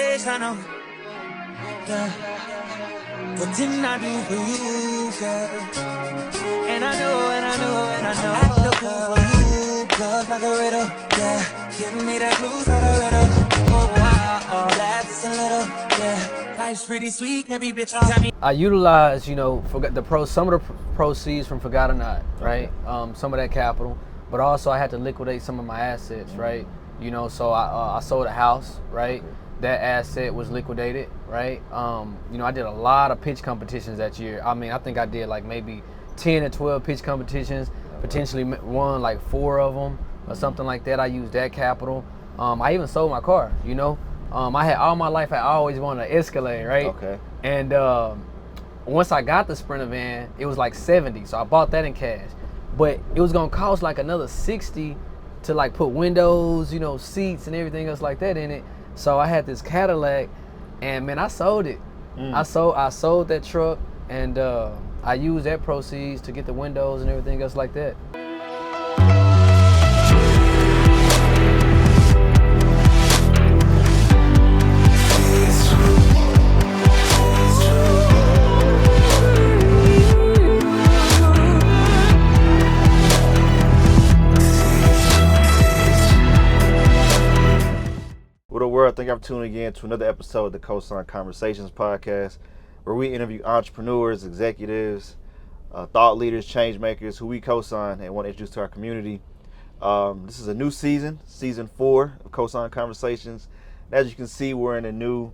sensational. Yeah. What didn't I do for you, girl? And I know, I look for you, cause like a riddle, yeah. Give me that clue for the riddle. Oh, wow, laugh just a little, yeah. Life's pretty sweet, every bitch tell me. I utilize, some of the proceeds from Forgot or Not, right? Some of that capital, but also I had to liquidate some of my assets, right? So I sold a house, right? That asset was liquidated, right? I did a lot of pitch competitions that year. I mean, I think I did like maybe 10 or 12 pitch competitions, potentially won like 4 of them or something like that. I used that capital. I even sold my car, I had all my life, I always wanted an Escalade, right? Okay. And once I got the Sprinter van, it was like 70, so I bought that in cash. But it was gonna cost like another 60 to like put windows, seats and everything else like that in it. So I had this Cadillac, and man, I sold it. I sold that truck, and I used that proceeds to get the windows and everything else like that. Thank you for tuning in to another episode of the COSIGN Conversations podcast, where we interview entrepreneurs, executives, thought leaders, change makers who we co-sign and want to introduce to our community. This is a new season 4 of COSIGN Conversations. And as you can see, we're in a new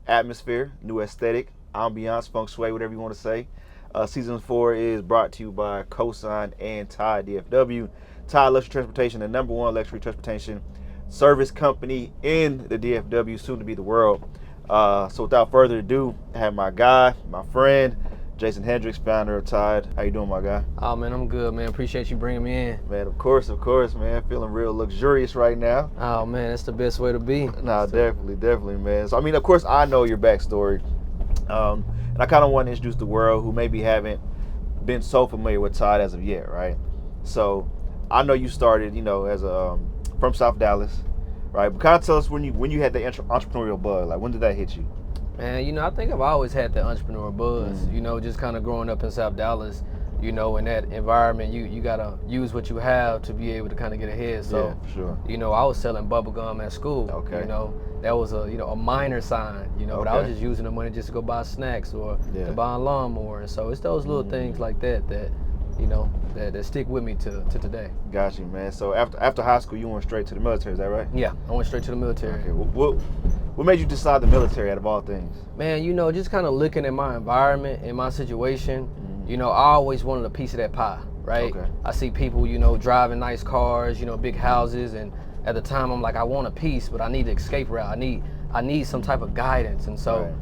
atmosphere, new aesthetic, ambiance, feng shui, whatever you want to say. Season 4 is brought to you by COSIGN and Tide DFW. Tide Luxury Transportation, the #1 luxury transportation service company in the DFW, soon to be the world. So without further ado, I have my guy, my friend, Jason Hendricks, founder of Tide. How you doing, my guy? Oh man, I'm good, man. Appreciate you bringing me in. Man, of course, man. Feeling real luxurious right now. Oh man, that's the best way to be. Nah, definitely, man. So I mean, of course, I know your backstory, and I kind of want to introduce the world who maybe haven't been so familiar with Tide as of yet, right? So I know you started, as a from South Dallas, right? But kind of tell us when you had the entrepreneurial bug. Like, when did that hit you? Man, I think I've always had the entrepreneur buzz. Just kind of growing up in South Dallas, in that environment, you gotta use what you have to be able to kind of get ahead. So, yeah, sure. I was selling bubble gum at school. Okay. That was a minor sign. But I was just using the money just to go buy snacks or to buy a lawnmower. And so it's those little things like that that stick with me to today. Got you, man. So after high school, you went straight to the military, is that right? Yeah, I went straight to the military. Okay. What made you decide the military out of all things? Man, just kind of looking at my environment and my situation, I always wanted a piece of that pie, right? Okay. I see people, driving nice cars, big houses, and at the time I'm like, I want a piece, but I need an escape route. I need some type of guidance, and so, right.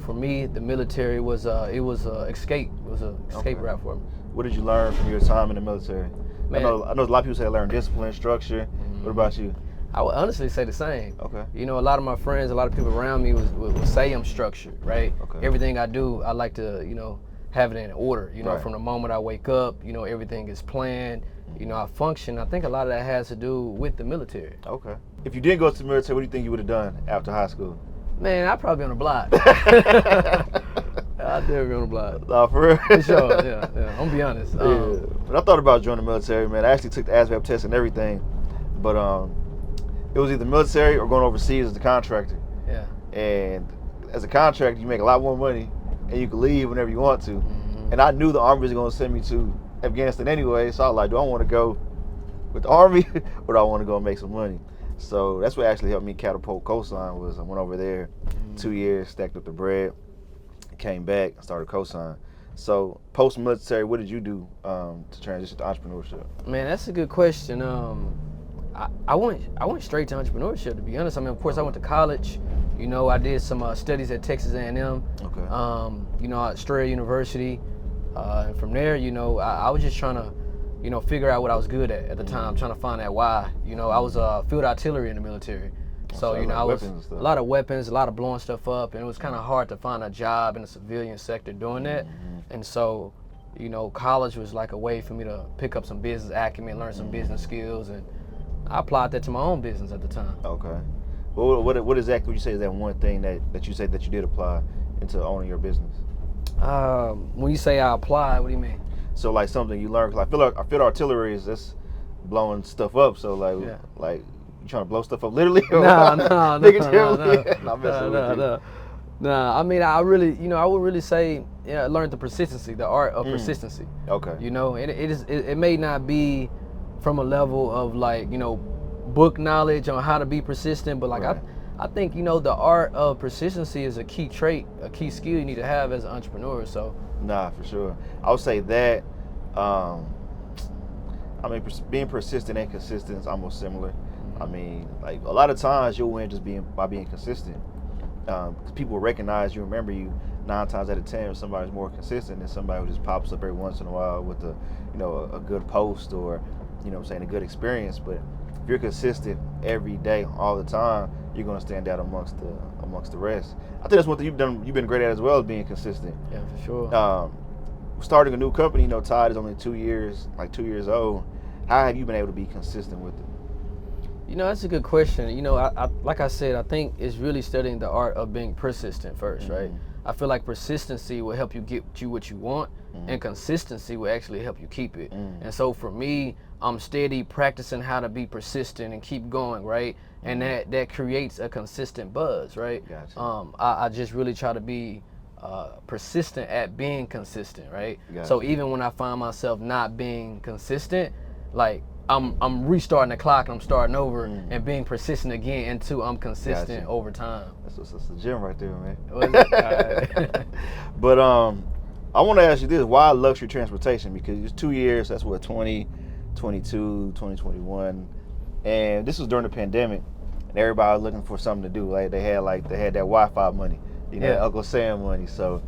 For me, the military was escape. It was an escape route for me. What did you learn from your time in the military? Man, I know a lot of people say they learn discipline, structure. What about you? I would honestly say the same. Okay. A lot of my friends, a lot of people around me would say I'm structured, right? Okay. Everything I do, I like to, have it in order. Right. From the moment I wake up, everything is planned. I function. I think a lot of that has to do with the military. Okay. If you didn't go to the military, what do you think you would have done after high school? Man, I'd probably be on the block. I'd definitely be on the block. Nah, for real? For sure, yeah. I'm gonna be honest. When I thought about joining the military, man, I actually took the ASVAB test and everything, but it was either military or going overseas as a contractor. Yeah. And as a contractor, you make a lot more money, and you can leave whenever you want to. And I knew the Army was going to send me to Afghanistan anyway, so I was like, do I want to go with the Army or do I want to go and make some money? So that's what actually helped me catapult COSIGN. Was I went over there 2 years, stacked up the bread, came back, and started COSIGN. So post-military, what did you do to transition to entrepreneurship? Man, that's a good question. I went straight to entrepreneurship, to be honest. I mean, of course, I went to college. I did some studies at Texas A&M. Okay. At Strayer University. And from there, I was just trying to, figure out what I was good at the time, trying to find that why. I was field artillery in the military. So, I was a lot of weapons, a lot of blowing stuff up, and it was kind of hard to find a job in the civilian sector doing that. And so, college was like a way for me to pick up some business acumen, learn some business skills, and I applied that to my own business at the time. Okay. What exactly would you say is that one thing that you say that you did apply into owning your business? When you say I apply, what do you mean? So like something you learned, cause I feel artillery is just blowing stuff up. So like you trying to blow stuff up literally? No. Not messing with you. Nah, I mean, I really, I would really say, I learned the persistency, the art of persistency. Okay. And it may not be from a level of like, book knowledge on how to be persistent, but like Right. I think, the art of persistency is a key trait, a key skill you need to have as an entrepreneur. So. Nah, for sure. I would say that, being persistent and consistent is almost similar. I mean, like a lot of times you'll win just by being consistent. Because people recognize you, remember you 9 times out of 10. If somebody's more consistent than somebody who just pops up every once in a while with a good post or, a good experience. But if you're consistent every day, all the time, you're going to stand out amongst the rest. I think that's one thing you've been great at as well, as being consistent. Yeah, for sure. Starting a new company, Tide is only 2 years old. How have you been able to be consistent with it? That's a good question. I like I said, I think it's really studying the art of being persistent first, right? I feel like persistency will help you get you what you want, and consistency will actually help you keep it. And so for me, I'm steady practicing how to be persistent and keep going, right? And that creates a consistent buzz, right? Gotcha. I just really try to be persistent at being consistent, right? Gotcha. So even when I find myself not being consistent, like I'm restarting the clock and I'm starting over and being persistent again until I'm consistent over time. That's the gym right there, man. But I want to ask you this: why luxury transportation? Because it's 2 years. That's what 2022, 2021, and this was during the pandemic, and everybody was looking for something to do. Like they had that Wi-Fi money, Uncle Sam money. So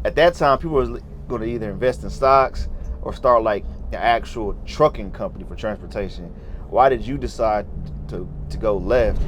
at that time, people were going to either invest in stocks or start like an actual trucking company for transportation. Why did you decide to go left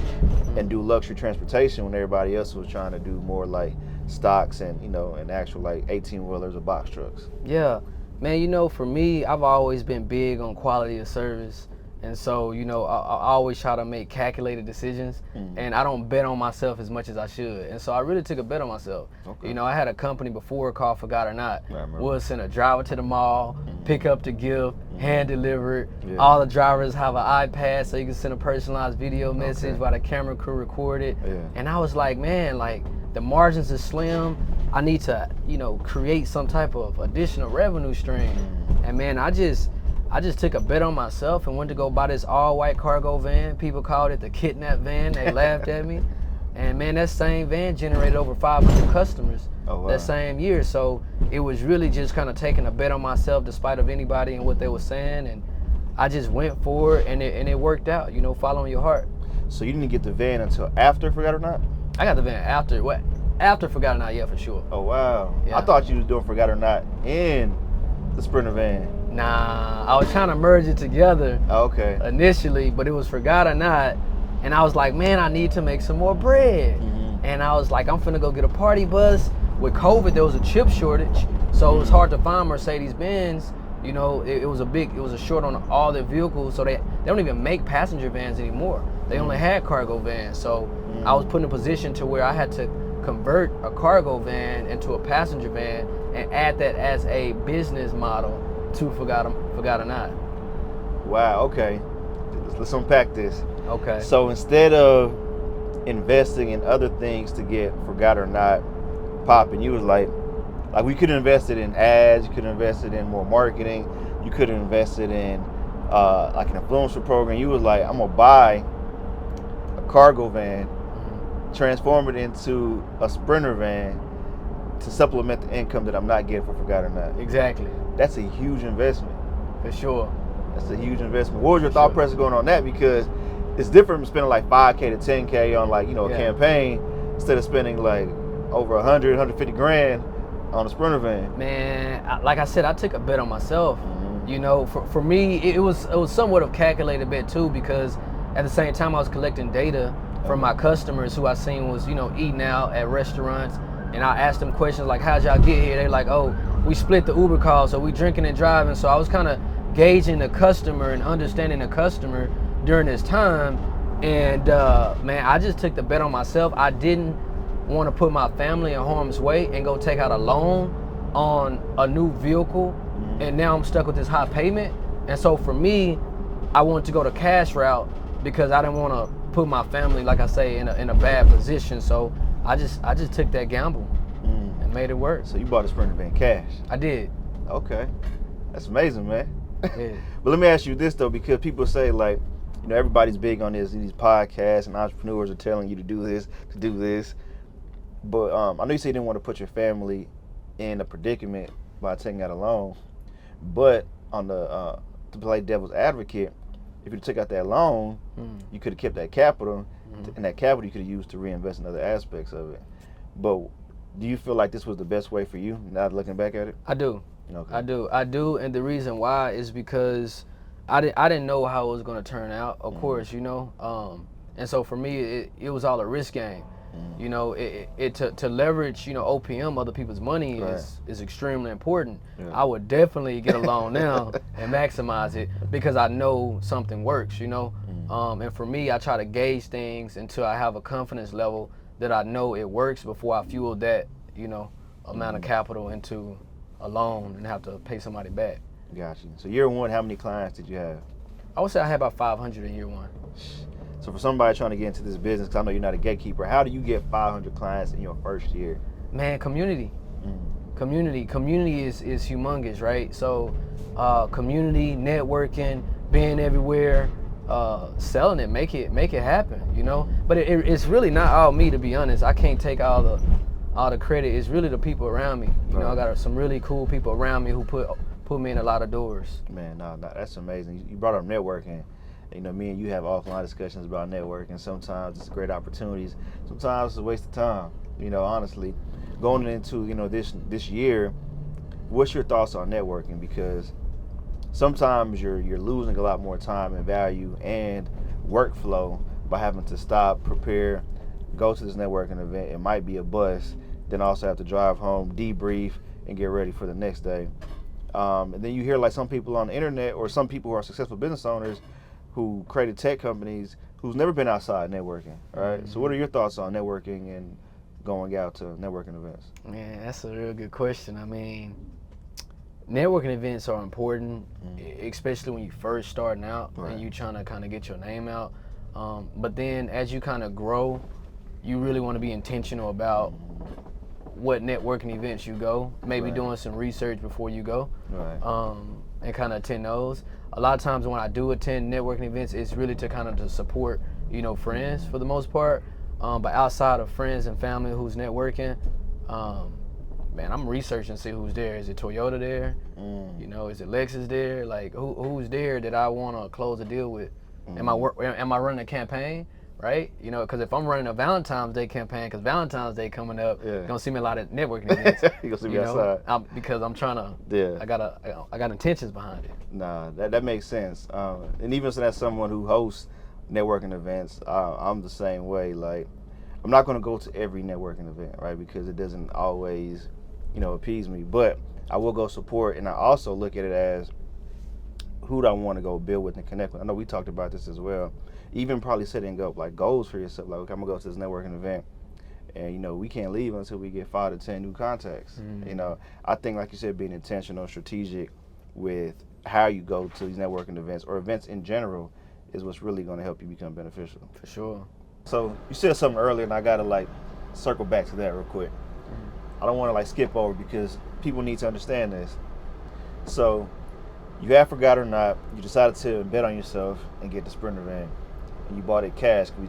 and do luxury transportation when everybody else was trying to do more like stocks and and actual like 18-wheelers or box trucks? Yeah, man, for me, I've always been big on quality of service. And so, I always try to make calculated decisions, and I don't bet on myself as much as I should. And so I really took a bet on myself. Okay. I had a company before called Forgot or Not. Right, We'll send a driver to the mall, pick up the gift, hand deliver it. Yeah. All the drivers have an iPad so you can send a personalized video message while the camera crew record it. Yeah. And I was like, man, like the margins are slim. I need to, create some type of additional revenue stream. And man, I just took a bet on myself and went to go buy this all-white cargo van. People called it the kidnap van. They laughed at me. And man, that same van generated over 500 customers that same year. So it was really just kind of taking a bet on myself despite of anybody and what they were saying. And I just went for it, and it worked out, following your heart. So you didn't get the van until after Forgot or Not? I got the van after Forgot or Not, yeah, for sure. Oh, wow. Yeah. I thought you was doing Forgot or Not in the Sprinter van. Nah, I was trying to merge it together initially, but it was Forgot or Not, and I was like, man, I need to make some more bread. And I was like, I'm finna go get a party bus. With COVID, there was a chip shortage, so it was hard to find Mercedes Benz. It was a short on all their vehicles, so they don't even make passenger vans anymore. They only had cargo vans, so I was put in a position to where I had to convert a cargo van into a passenger van and add that as a business model to Forgot or Not. Wow, okay. Let's unpack this. Okay. So instead of investing in other things to get Forgot or Not popping, you was like we could have invested in ads, you could have invested in more marketing, you could have invested in like an influencer program. You was like, I'm gonna buy a cargo van, transform it into a Sprinter van to supplement the income that I'm not getting for Forgot or Not. Exactly. That's a huge investment. For sure. That's a huge investment. What was your thought process going on that? Because it's different from spending like 5K to 10K on like, a campaign instead of spending like over 100, 150 grand on a Sprinter van. Man, like I said, I took a bet on myself. For me, it was somewhat of calculated bet too, because at the same time I was collecting data from my customers who I seen was, eating out at restaurants. And I asked them questions like, how'd y'all get here? They're like, oh, we split the Uber calls, so we drinking and driving. So I was kind of gauging the customer and understanding the customer during this time. And man, I just took the bet on myself. I didn't want to put my family in harm's way and go take out a loan on a new vehicle, and now I'm stuck with this high payment. And so for me, I wanted to go the cash route because I didn't want to put my family, like I say, in a bad position. So I just took that gamble and made it work. So you bought a Sprinter van cash? I did. Okay, that's amazing, man. Yeah. But let me ask you this though, because people say like, you know, everybody's big on these podcasts and entrepreneurs are telling you to do this. But I know you said you didn't want to put your family in a predicament by taking out a loan. But on the to play devil's advocate, if you took out that loan, you could have kept that capital, and that capital you could have used to reinvest in other aspects of it. But do you feel like this was the best way for you, now looking back at it? I do. Okay. I do, and the reason why is because I didn't know how it was going to turn out, of course, you know. And so for me, it was all a risk game. You know, to leverage, you know, OPM, other people's money, is extremely important. Yeah. I would definitely get a loan now and maximize it because I know something works, you know. And for me, I try to gauge things until I have a confidence level that I know it works before I fuel that, you know, amount of capital into a loan and have to pay somebody back. Got you. So year one, how many clients did you have? I would say I had about 500 in year one. So for somebody trying to get into this business, because I know you're not a gatekeeper, how do you get 500 clients in your first year? Man, community. Community is humongous, right? So community, networking, being everywhere, selling it, make it happen, you know? But it's really not all me, to be honest. I can't take all the credit. It's really the people around me. You know, I got some really cool people around me who put me in a lot of doors. Man, no, that's amazing. You brought up networking. You know, me and you have offline discussions about networking. Sometimes it's great opportunities. Sometimes it's a waste of time. You know, honestly, going into, you know, this year, what's your thoughts on networking? Because sometimes you're losing a lot more time and value and workflow by having to stop, prepare, go to this networking event. It might be a bust. Then also have to drive home, debrief, and get ready for the next day. And then you hear like some people on the internet or some people who are successful business owners who created tech companies who's never been outside networking, right? So what are your thoughts on networking and going out to networking events? Man, that's a real good question. I mean, networking events are important, especially when you first starting out and you trying to kind of get your name out. But then as you kind of grow, you really want to be intentional about what networking events you go, maybe doing some research before you go, and kind of attend those. A lot of times when I do attend networking events, it's really to kind of to support, you know, friends for the most part. But outside of friends and family who's networking, man, I'm researching to see who's there. Is it Toyota there? You know, is it Lexus there? Like, who's there that I want to close a deal with? Am I running a campaign? Right? You know, because if I'm running a Valentine's Day campaign, because Valentine's Day coming up, you're gonna see me a lot of networking events. You're gonna see me outside. Because I'm trying to. I got intentions behind it. Nah, that makes sense. And even so, that's someone who hosts networking events. I'm the same way. Like, I'm not gonna go to every networking event, right? Because it doesn't always, you know, appease me. But I will go support, and I also look at it as who do I want to go build with and connect with. I know we talked about this as well. Even probably setting up like goals for yourself, like, okay, I'm gonna go to this networking event, and you know, we can't leave until we get 5 to 10 new contacts. You know, I think, like you said, being intentional, strategic with how you go to these networking events or events in general is what's really gonna help you become beneficial. For sure. So you said something earlier, and I gotta like circle back to that real quick. I don't want to like skip over because people need to understand this. So you have forgot or not, you decided to bet on yourself and get the Sprinter van. And you bought it cash. We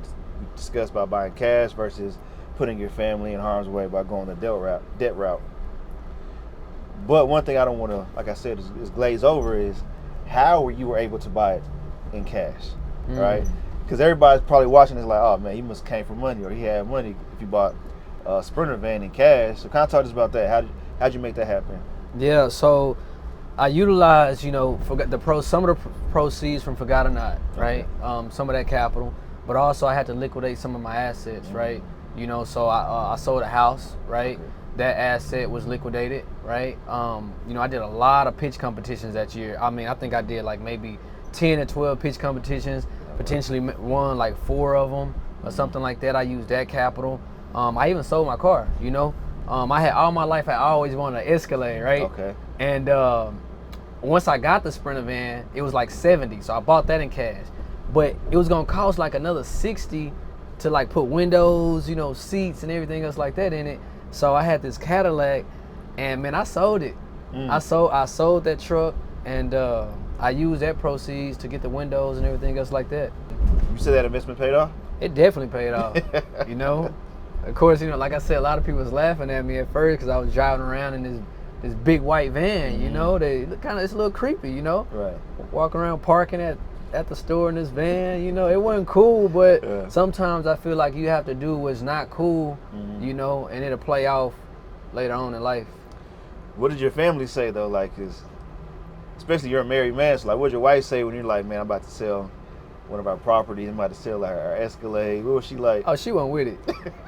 discussed about buying cash versus putting your family in harm's way by going the debt route. But one thing I don't want to, like I said, is glaze over is how you were able to buy it in cash, right? Because everybody's probably watching this like, oh man, he must came from money, or he had money if you bought a Sprinter van in cash. So kind of talk to us about that. How'd you make that happen? Yeah, so I utilized, you know, some of the proceeds from Forgot or Not, right? Some of that capital, but also I had to liquidate some of my assets, right? You know, so I sold a house, right? That asset was liquidated, right? You know, I did a lot of pitch competitions that year. I mean, I think I did like maybe 10 or 12 pitch competitions. potentially won like 4 of them or something like that. I used that capital. I even sold my car, you know. I had all my life, I always wanted an Escalade, right? Okay. And once I got the Sprinter van, it was like 70, so I bought that in cash. But it was gonna cost like another 60 to like put windows, you know, seats and everything else like that in it. So I had this Cadillac, and man, I sold it. I sold that truck, and I used that proceeds to get the windows and everything else like that. You said that investment paid off? It definitely paid off, you know. Of course, you know, like I said, a lot of people was laughing at me at first because I was driving around in this big white van, you know. They kind of, it's a little creepy, you know. Right. Walking around parking at the store in this van, you know, it wasn't cool, but sometimes I feel like you have to do what's not cool, you know, and it'll play off later on in life. What did your family say though? Like, especially you're a married man, so like, what did your wife say when you're like, man, I'm about to sell one of our properties, I'm about to sell our Escalade? What was she like? Oh, she wasn't with it.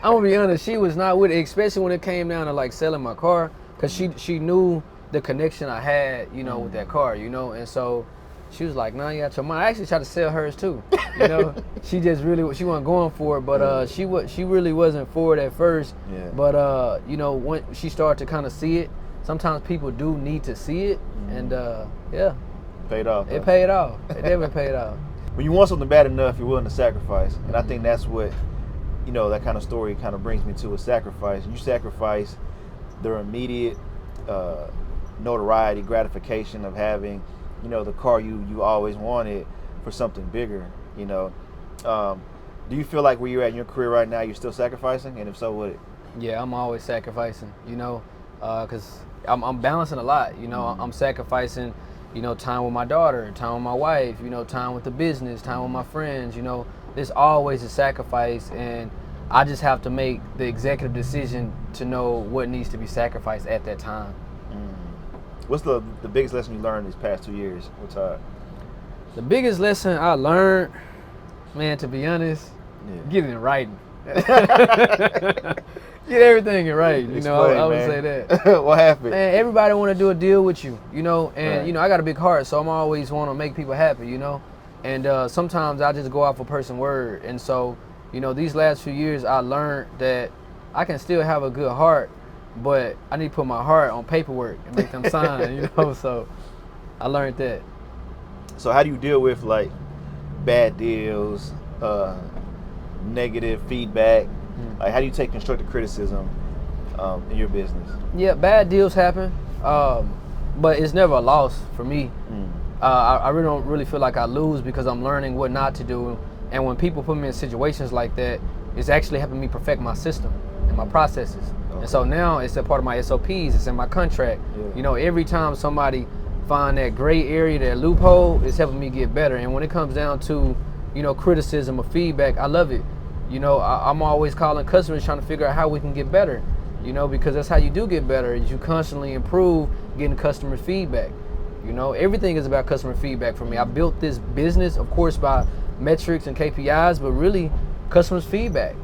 I'm gonna be honest, she was not with it, especially when it came down to like selling my car, because she knew the connection I had, you know, with that car, you know, and so she was like, nah, you got your money. I actually tried to sell hers too, you know. she wasn't going for it, but she really wasn't for it at first. Yeah. But you know, when she started to kind of see it, sometimes people do need to see it, and yeah, paid off. It paid off. It definitely paid off. When you want something bad enough, you're willing to sacrifice, and I think that's what, you know, that kind of story kind of brings me to, a sacrifice. You sacrifice the immediate notoriety, gratification of having, you know, the car you always wanted for something bigger, you know. Do you feel like where you're at in your career right now, you're still sacrificing? And if so, what? Yeah, I'm always sacrificing, you know, because I'm balancing a lot, you know. I'm sacrificing, you know, time with my daughter, time with my wife, you know, time with the business, time with my friends, you know. There's always a sacrifice, and I just have to make the executive decision to know what needs to be sacrificed at that time. What's the biggest lesson you learned these past 2 years? What's the biggest lesson I learned, man, to be honest, getting it right. Get everything in right, you know. I would say that. What happened? Man, everybody want to do a deal with you, you know, and you know, I got a big heart, so I'm always want to make people happy, you know. And sometimes I just go off a person's word, and so, you know, these last few years I learned that I can still have a good heart, but I need to put my heart on paperwork and make them sign, you know. So I learned that. So how do you deal with like bad deals, negative feedback? Like, how do you take constructive criticism in your business? Yeah, bad deals happen, but it's never a loss for me. I really don't really feel like I lose, because I'm learning what not to do. And when people put me in situations like that, it's actually helping me perfect my system and my processes. Okay. And so now it's a part of my SOPs, it's in my contract. You know, every time somebody find that gray area, that loophole, it's helping me get better. And when it comes down to, you know, criticism or feedback, I love it. You know, I'm always calling customers trying to figure out how we can get better, you know, because that's how you do get better, is you constantly improve getting customer feedback. You know, everything is about customer feedback for me. I built this business, of course, by metrics and KPIs, but really customers' feedback.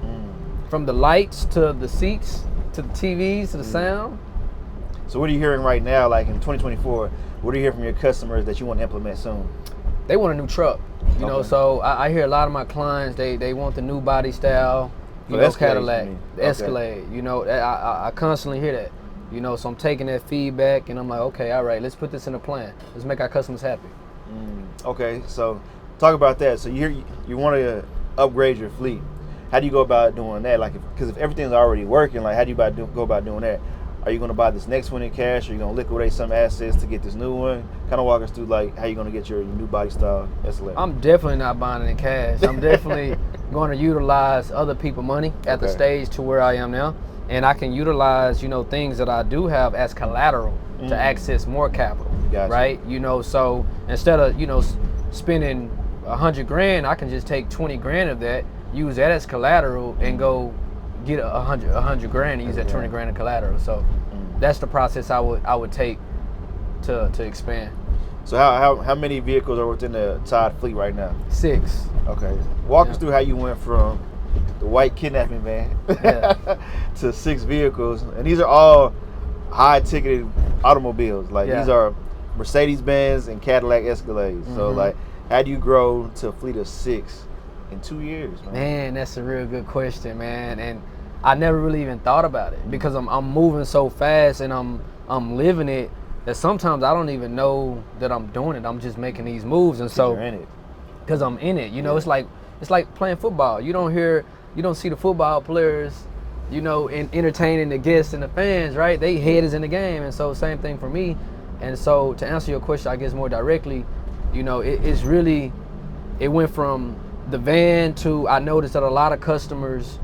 From the lights to the seats to the TVs to the sound. So what are you hearing right now, like in 2024, what do you hear from your customers that you want to implement soon? They want a new truck. You know, so I hear a lot of my clients, they want the new body style, you know, Cadillac, the Escalade. You know, I constantly hear that. You know, so I'm taking that feedback and I'm like, okay, all right, let's put this in a plan. Let's make our customers happy. Okay, so talk about that. So you want to upgrade your fleet. How do you go about doing that? Like, because if everything's already working, like, how do you go about doing that? Are you going to buy this next one in cash? Are you going to liquidate some assets to get this new one? Kind of walk us through, like, how you're going to get your new body style Escalade. I'm definitely not buying it in cash. I'm definitely going to utilize other people's money at the stage to where I am now. And I can utilize, you know, things that I do have as collateral to access more capital, right? You know, so instead of, you know, spending $100,000, I can just take 20 grand of that, use that as collateral, and go get $100,000 and use that 20 grand of collateral. So that's the process I would take to expand. So how many vehicles are within the Todd fleet right now? 6. Okay. Walk us through how you went from the white kidnapping van to 6 vehicles, and these are all high-ticketed automobiles. Like these are Mercedes Benz and Cadillac Escalades. So like, How do you grow to a fleet of 6 in 2 years, man? Man, that's a real good question, man. And I never really even thought about it because I'm moving so fast and I'm living it that sometimes I don't even know that I'm doing it. I'm just making these moves, and so You're in it. because I'm in it, you know, it's like playing football. You don't see the football players, you know, entertaining the guests and the fans, right? They head is in the game, and so same thing for me. And so to answer your question, I guess more directly, you know, it went from the van to, I noticed that a lot of customers,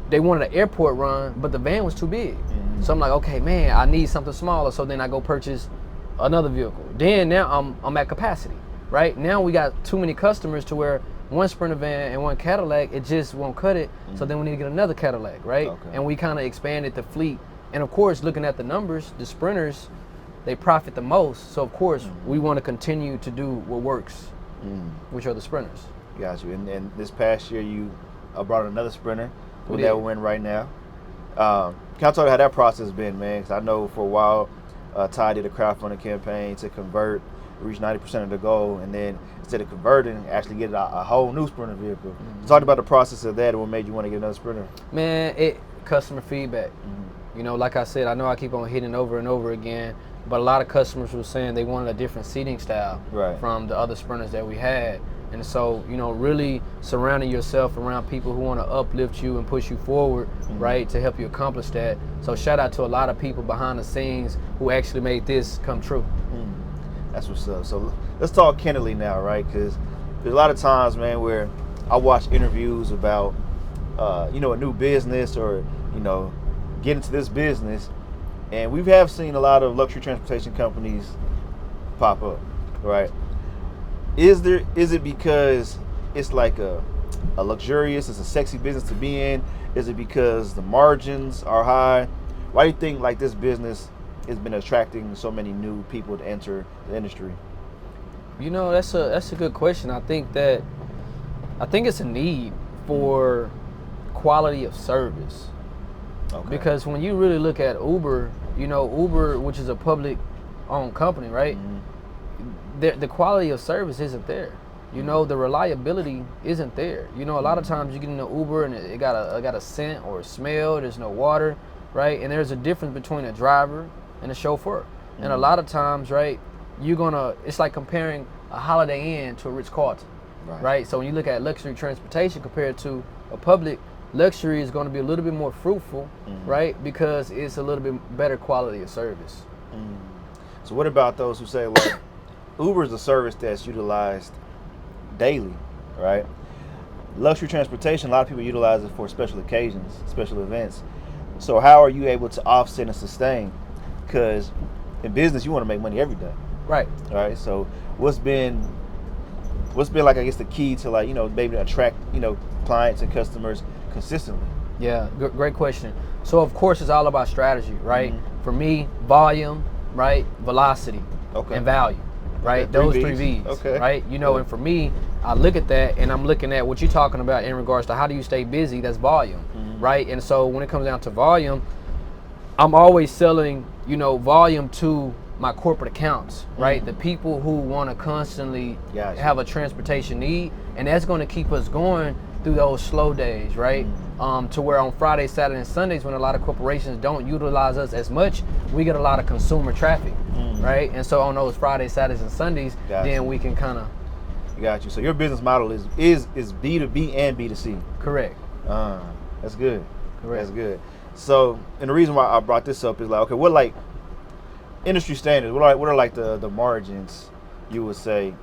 they wanted an airport run, but the van was too big. Mm-hmm. So I'm like, okay, man, I need something smaller. So then I go purchase another vehicle. Then now I'm at capacity, right? Now we got too many customers to where one Sprinter van and one Cadillac, it just won't cut it. Mm-hmm. So then we need to get another Cadillac, right? Okay. And we kind of expanded the fleet. And of course, looking at the numbers, the Sprinters, they profit the most. So of course, we want to continue to do what works, which are the Sprinters. Got you. And this past year, you brought another Sprinter. That we're in right now. Can I tell you how that process has been, man? Because I know for a while, Ty did a crowdfunding campaign to convert, reach 90% of the goal, and then instead of converting, actually get a whole new Sprinter vehicle. Mm-hmm. Talk about the process of that and what made you want to get another Sprinter. Man, customer feedback. Mm-hmm. You know, like I said, I know I keep on hitting over and over again, but a lot of customers were saying they wanted a different seating style from the other Sprinters that we had. And so, you know, really surrounding yourself around people who want to uplift you and push you forward, right, to help you accomplish that. So shout out to a lot of people behind the scenes who actually made this come true. That's what's up. So let's talk candidly now, right? Because there's a lot of times, man, where I watch interviews about, you know, a new business or, you know, get into this business. And we have seen a lot of luxury transportation companies pop up, right? Is it because it's like a luxurious, it's a sexy business to be in? Is it because the margins are high? Why do you think like this business has been attracting so many new people to enter the industry? You know, that's a good question. I think it's a need for quality of service. Okay. Because when you really look at Uber, you know, Uber, which is a public owned company, right? Mm-hmm. The quality of service isn't there. You know, the reliability isn't there. You know, a lot of times you get in an Uber and it got a scent or a smell, there's no water, right? And there's a difference between a driver and a chauffeur. And a lot of times, right, it's like comparing a Holiday Inn to a Ritz-Carlton, right? So when you look at luxury transportation compared to a public, luxury is going to be a little bit more fruitful, right? Because it's a little bit better quality of service. So what about those who say, like, Uber is a service that's utilized daily, right? Luxury transportation, a lot of people utilize it for special occasions, special events. So how are you able to offset and sustain? Because in business, you want to make money every day. Right. Right. So what's been like, I guess, the key to, like, you know, maybe attract, you know, clients and customers consistently? Yeah, great question. So of course it's all about strategy, right? For me, volume, right? Velocity, and value. Right, okay, those three V's, right? You know, and for me, I look at that and I'm looking at what you're talking about in regards to how do you stay busy, that's volume, right? And so when it comes down to volume, I'm always selling, you know, volume to my corporate accounts, right? The people who want to constantly have a transportation need, and that's going to keep us going through those slow days, right? To where on Friday, Saturday, and Sundays, when a lot of corporations don't utilize us as much, we get a lot of consumer traffic, right? And so on those Fridays, Saturdays, and Sundays, then we can kind of. Got you. So your business model is B2B and B2C. Correct. That's good. Correct. That's good. So, and the reason why I brought this up is like, okay, what like industry standards? What are like the margins you would say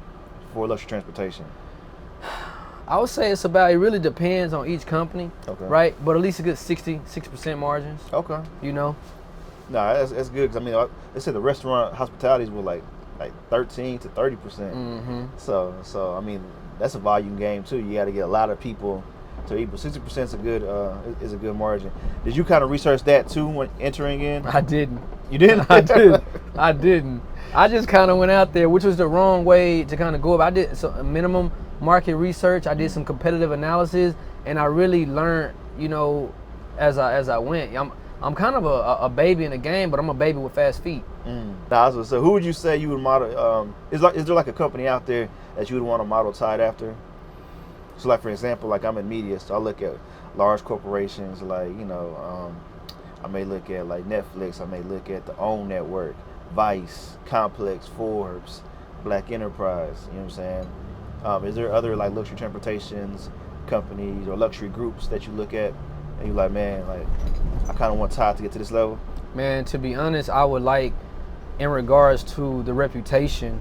for luxury transportation? I would say it really depends on each company, right? But at least a good 60% margins. Okay. You know? No, that's good. Cause I mean, they said the restaurant hospitalities were like 13 to 30%. So I mean, that's a volume game too. You got to get a lot of people to eat. But 60% is a good margin. Did you kind of research that too when entering in? I didn't. You didn't? I didn't. I just kind of went out there, which was the wrong way to kind of go about. I did a minimum market research. I did some competitive analysis, and I really learned, you know, as I went. I'm kind of a baby in the game, but I'm a baby with fast feet. So who would you say you would model? Is there like a company out there that you would want to model Tide after? So like for example, like I'm in media, so I look at large corporations like, I may look at like Netflix, I may look at the OWN Network, Vice, Complex, Forbes, Black Enterprise, you know what I'm saying? Is there other like luxury transportations companies or luxury groups that you look at and you're like, man, like I kind of want Tide to get to this level? Man, to be honest, I would like, in regards to the reputation,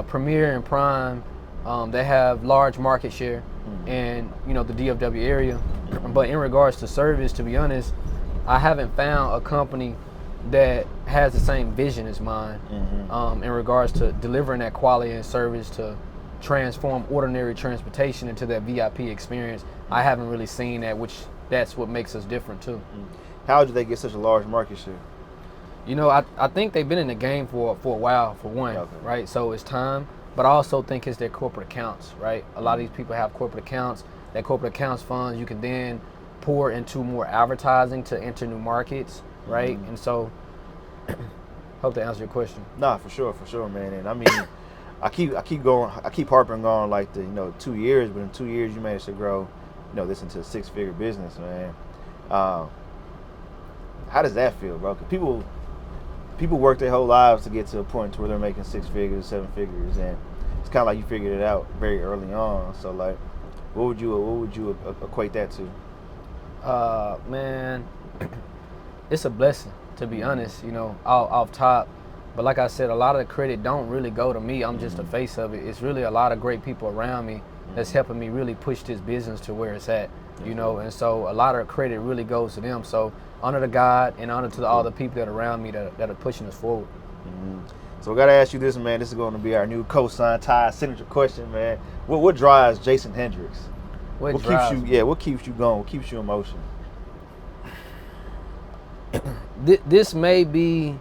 Premier and Prime, they have large market share in, the DFW area. But in regards to service, to be honest, I haven't found a company that has the same vision as mine in regards to delivering that quality and service to transform ordinary transportation into that VIP experience. I haven't really seen that, which that's what makes us different too. How did they get such a large market share? I think they've been in the game for a while, for one, right? So it's time, but I also think it's their corporate accounts, right? A lot of these people have corporate accounts. That corporate accounts funds, you can then pour into more advertising to enter new markets, right? And so, hope to answer your question. Nah, for sure, man. And I mean, I keep harping on like the 2 years, but in 2 years you managed to grow, this into a 6-figure business, man. How does that feel, bro? 'Cause people work their whole lives to get to a point to where they're making 6 figures, 7 figures, and it's kind of like you figured it out very early on. So like, what would you equate that to? Man, it's a blessing, to be honest, off top. But like I said, a lot of the credit don't really go to me. I'm just the face of it. It's really a lot of great people around me that's helping me really push this business to where it's at, and so a lot of the credit really goes to them. So honor to God and honor to all the people that are around me that are pushing us forward. So I gotta ask you this, man. This is going to be our new COSIGN Tide signature question, man. What drives Jason Hendricks? What keeps you? What keeps you going? What keeps you in motion? This may be,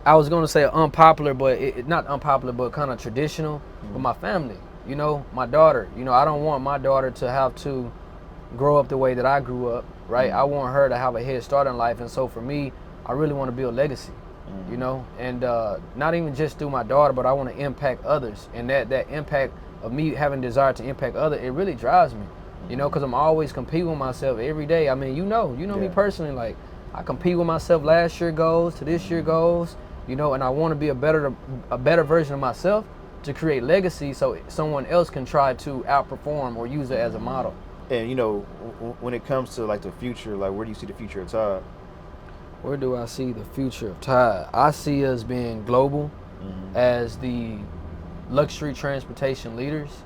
I was going to say unpopular, but not unpopular, but kind of traditional. But my family, my daughter. I don't want my daughter to have to grow up the way that I grew up, right? I want her to have a head start in life, and so for me, I really want to build legacy, and not even just through my daughter, but I want to impact others, and that impact of me having desire to impact others, it really drives me, because I'm always competing with myself every day. I mean, you know me personally, like I compete with myself. Last year goes to this year goes, and I want to be a better version of myself to create legacy, so someone else can try to outperform or use it as a model. And when it comes to like the future, like where do you see the future of Tide? Where do I see the future of Tide? I see us being global as the luxury transportation leaders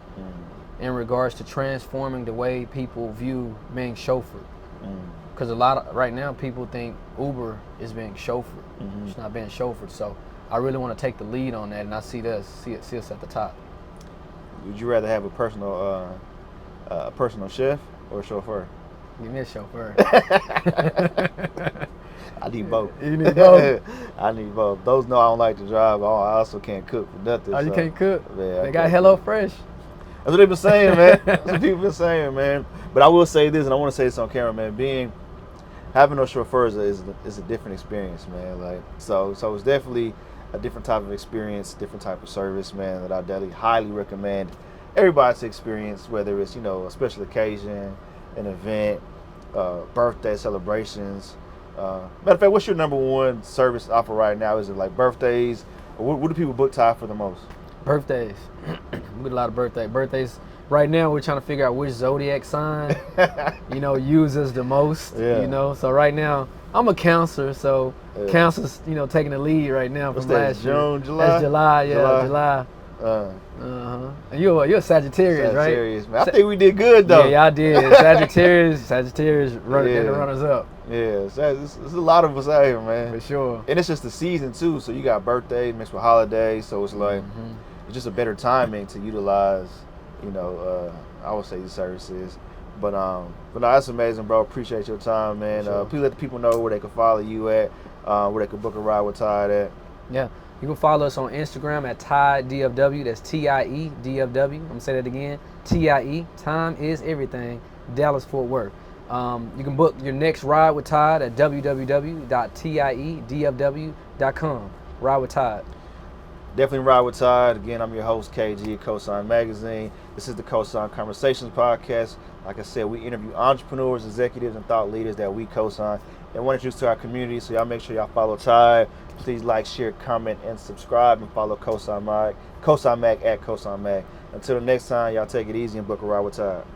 in regards to transforming the way people view being chauffeured. Because right now people think Uber is being chauffeured. It's not being chauffeured. So I really want to take the lead on that, and I see us at the top. Would you rather have a personal chef or a chauffeur? Give me a chauffeur. I need both. You need both? I need both. Those know I don't like to drive. I also can't cook for nothing. Oh, you can't cook? Yeah, they got HelloFresh. That's what they've been saying, man. That's what people been saying, man. But I will say this, and I want to say this on camera, man. Having no chauffeurs is a different experience, man. Like so it's definitely a different type of experience, different type of service, man, that I definitely highly recommend everybody to experience, whether it's, a special occasion, an event, birthday celebrations. Matter of fact, what's your number one service offer right now? Is it like birthdays? Or what do people book Tide for the most? Birthdays. We get a lot of birthdays. Right now, we're trying to figure out which zodiac sign, uses the most. Yeah. So right now, I'm a Cancer, so Cancer's, taking the lead right now from last year. June, July? That's July, July. And you're a Sagittarius, right? Sagittarius, man. I think we did good though. Yeah, y'all did. Sagittarius running the runners up. Yeah, there's a lot of us out here, man. For sure. And it's just the season too, so you got birthdays mixed with holidays, so it's like it's just a better timing to utilize, I would say these services. But no, that's amazing, bro. Appreciate your time, man. Sure. Please let the people know where they can follow you at, where they can book a ride with Tide at. Yeah. You can follow us on Instagram at Tide DFW. That's TIE DFW. I'm going to say that again. TIE. Time is everything. Dallas, Fort Worth. You can book your next ride with Todd at www.tiedfw.com. Ride with Todd. Definitely ride with Todd. Again, I'm your host, KG at COSIGN Magazine. This is the COSIGN Conversations podcast. Like I said, we interview entrepreneurs, executives, and thought leaders that we COSIGN and want to introduce to our community. So y'all make sure y'all follow Todd. Please like, share, comment, and subscribe, and follow COSIGN Mag at COSIGN Mag. Until the next time, y'all take it easy and book a ride with Todd.